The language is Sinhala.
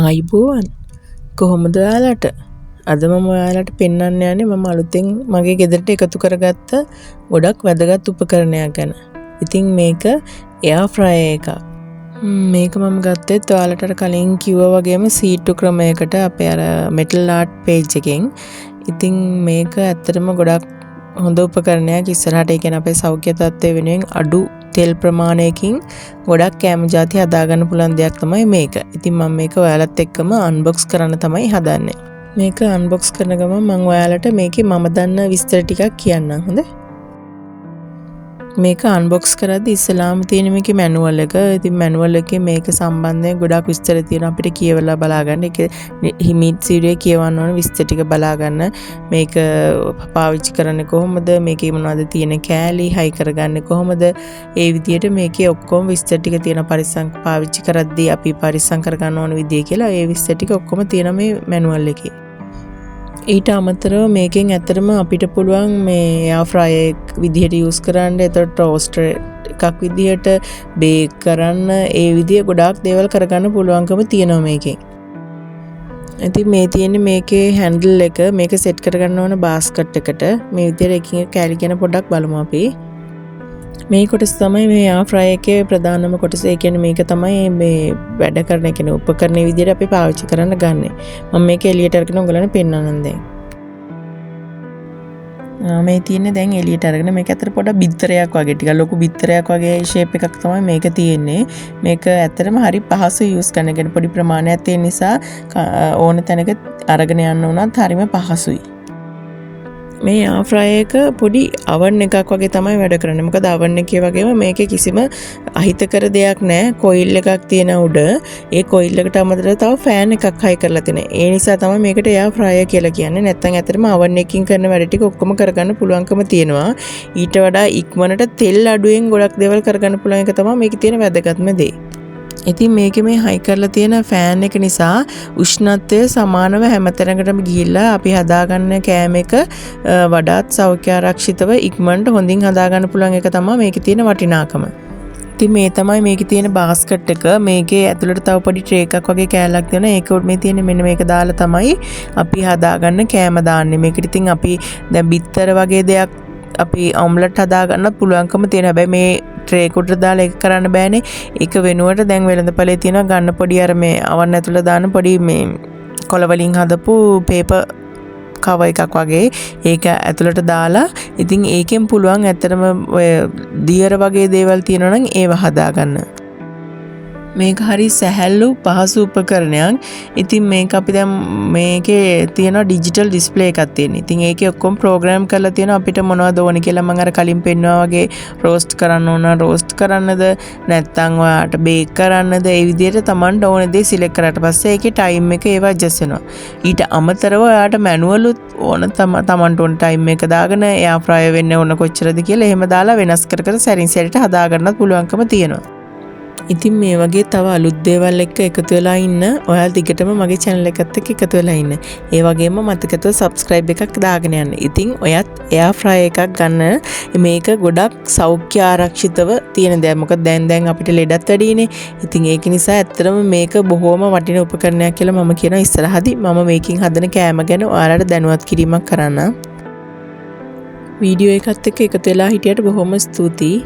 ආයිබෝවන් කොහොමද ඔයාලට අද මම ඔයාලට පෙන්වන්න යන්නේ මම අලුතෙන් මගේ ගෙදරට එකතු කරගත්ත ගොඩක් වැදගත් උපකරණයක් ගැන. ඉතින් මේක එයාර් ෆ්‍රයර් එකක්. මේක මම ගත්තෙත් ඔයාලට කලින් කිව්වා වගේම C2 ක්‍රමයකට අපේ අර මෙටල් ආර්ට් පේජ් එකෙන්. ඉතින් මේක ඇත්තටම ගොඩක් හොඳ උපකරණයක්. ඉස්සරහට ඒ කියන්නේ අපේ සෞඛ්‍ය තත්ත්වය වෙනුවෙන් අඩු තෙල් ප්‍රමාණයකින් ගොඩක් කැම ಜಾති හදාගන්න පුළුවන් දෙයක් තමයි මේක. ඉතින් මම මේක ඔයාලත් එක්කම අන්බොක්ස් කරන්න තමයි හදන්නේ. මේක අන්බොක්ස් කරන ගමන් මම ඔයාලට මේකේ මම දන්න විස්තර ටිකක් කියන්නම්. හොඳයි. මේක අන්බොක්ස් කරද්දි ඉස්සලාම තියෙන මේකේ මැනුවල් එක. ඉතින් මැනුවල් එකේ මේක සම්බන්ධයෙන් ගොඩක් විස්තර තියෙනවා අපිට කියවලා බලා ගන්න. ඒක හිමීත් සීරිය කියවන්න ඕන විස්තර ටික බලා ගන්න. මේක පාවිච්චි කරන්නේ කොහොමද? මේකේ මොනවද තියෙන කෑලි හයි කරගන්නේ කොහොමද? ඒ විදිහට මේකේ ඔක්කොම විස්තර ටික තියෙන පරිස්සම් පාවිච්චි කරද්දී අපි පරිස්සම් කරගන්න ඕන විදිය කියලා ඒ විස්තර ටික ඔක්කොම තියෙන මේ මැනුවල් එකේ. ඊට අමතරව මේකෙන් ඇත්තටම අපිට පුළුවන් මේ එයාර් ෆ්‍රයර් එක විදිහට යූස් කරන්න, එතකොට ටෝස්ටර් එකක් විදිහට බේක් කරන්න, ඒ විදිහ ගොඩාක් දේවල් කරගන්න පුළුවන්කම තියෙනවා මේකෙන්. ඉතින් මේ තියෙන්නේ මේකේ හැන්ඩල් එක. මේක සෙට් කරගන්න ඕන බාස්කට් එකට. මේ විදිහට එකින් එක කැලි ගැන පොඩ්ඩක් බලමු අපි. මේ කොටස තමයි මේ එයාර් ෆ්‍රයර් එකේ ප්‍රධානම කොටස. ඒ කියන්නේ මේක තමයි මේ වැඩ කරන කෙන උපකරණ විදිහට අපි පාවිච්චි කරන්න ගන්නෙ. මම මේක එළියට අරගෙන ඔයගලන්ට පෙන්නන්නම් දැන්. මේ තියෙන්නේ දැන් එළියට අරගෙන මේක ඇත්තට පොඩක් බිත්තරයක් වගේ ටිකක් ලොකු බිත්තරයක් වගේ ෂේප් එකක් තමයි මේක තියෙන්නේ. මේක ඇත්තටම හරි පහසු යූස් කරන්න. يعني පොඩි ප්‍රමාණයක් තියෙන නිසා ඕන තැනක අරගෙන යන්න උනත් හරිම පහසුයි. මේ එයාර් ෆ්‍රයර් එක පොඩි oven එකක් වගේ තමයි වැඩ කරන්නේ. මොකද oven එකේ වගේම මේකේ කිසිම අහිතකර දෙයක් නැහැ. කොයිල් එකක් තියෙන උඩ. ඒ කොයිල් එකට අමතරව තව ෆෑන් එකක් හයි කරලා තියෙනවා. ඒ නිසා තමයි මේකට එයාර් ෆ්‍රයර් කියලා කියන්නේ. නැත්නම් ඇත්තටම oven එකකින් කරන වැඩ ටික ඔක්කොම කරගන්න පුළුවන්කම තියෙනවා. ඊට වඩා ඉක්මනට තෙල් අඩුවෙන් ගොඩක් දේවල් කරගන්න පුළුවන් එක තමයි මේකේ තියෙන වැදගත්ම දේ. ඉතින් මේකේ මේ හයි කරලා තියෙන ෆෑන් එක නිසා උෂ්ණත්වය සමානව හැමතැනකටම ගිහිල්ලා අපි හදාගන්න කෑම එක වඩාත් සෞඛ්‍ය ආරක්ෂිතව ඉක්මනට හොඳින් හදාගන්න පුළුවන් එක තමයි මේකේ තියෙන වටිනාකම. ඉතින් මේ තමයි මේකේ තියෙන බාස්කට් එක. මේකේ ඇතුළට තව පොඩි ට්‍රේ එකක් වගේ කෑල්ලක් තියෙනවා. ඒක මේ තියෙන මෙන්න මේක දාලා තමයි අපි හදාගන්න කෑම දාන්නේ. මේකට ඉතින් අපි දැන් බිත්තර වගේ දෙයක් අපි ඔම්ලට් හදාගන්නත් පුළුවන්කම තියෙනවා. හැබැයි මේ ට්‍රේ එකට දාලා ඒක කරන්න බෑනේ. ඒක වෙනුවට දැන් වෙළඳපොලේ තියෙනවා ගන්න පොඩි අර මේ අවන් ඇතුළේ දාන පොඩි මේ කොළ වලින් හදපු පේපර් කවර් එකක් වගේ ඒක ඇතුළට දාලා ඉතින් ඒකෙන් පුළුවන් ඇත්තටම ඔය දියර වගේ දේවල් තියෙනවා නම් ඒව හදාගන්න. මේක හරි සැහැල්ලු පහසු උපකරණයක්. ඉතින් මේක අපි දැන් මේකේ තියෙන ඩිජිටල් ඩිස්ප්ලේ එකක් තියෙනවා. ඉතින් ඒකේ ඔක්කොම ප්‍රෝග්‍රෑම් කරලා තියෙනවා අපිට මොනවද ඕන කියලා. මම අර කලින් පෙන්වුවා වගේ රෝස්ට් කරන්න ඕන රෝස්ට් කරන්නද නැත්නම් ඔයාට බේක් කරන්නද ඒ විදිහට Tamanට ඕන දේ සිලෙක්ට් කරාට පස්සේ ඒකේ ටයිම් එක ඒව ඇඩ්ජස්ට් වෙනවා. ඊට අමතරව ඔයාට මැනුවලුත් ඕන Tamanට ඕන ටයිම් එක දාගෙන එයාර් ෆ්‍රයර් වෙන්න ඕන කොච්චරද කියලා එහෙම දාලා වෙනස් කර කර සැරින් සැරේට හදාගන්නත් පුළුවන්කම තියෙනවා. ඉතින් මේ වගේ තව අලුත් දේවල් එක්ක එකතු වෙලා ඉන්න ඔයාලා දිගටම මගේ channel එකත් එක්ක එකතු වෙලා ඉන්න. ඒ වගේම මතකව subscribe එකක් දාගෙන යන්න. ඉතින් ඔයත් එයාර් ෆ්‍රයර් එකක් ගන්න. මේක ගොඩක් සෞඛ්‍ය ආරක්ෂිතව තියෙන දෙයක්. මොකද දැන් අපිට ලෙඩත් වැඩිනේ. ඉතින් ඒක නිසා ඇත්තටම මේක බොහොම වටින උපකරණයක් කියලා මම කියනවා. ඉස්සරහදී මම මේකෙන් හදන කෑම ගැන ඔයාලට දැනුවත් කිරීමක් කරන්න. වීඩියෝ එකත් එක්ක එකතු වෙලා හිටියට බොහොම ස්තුතියි.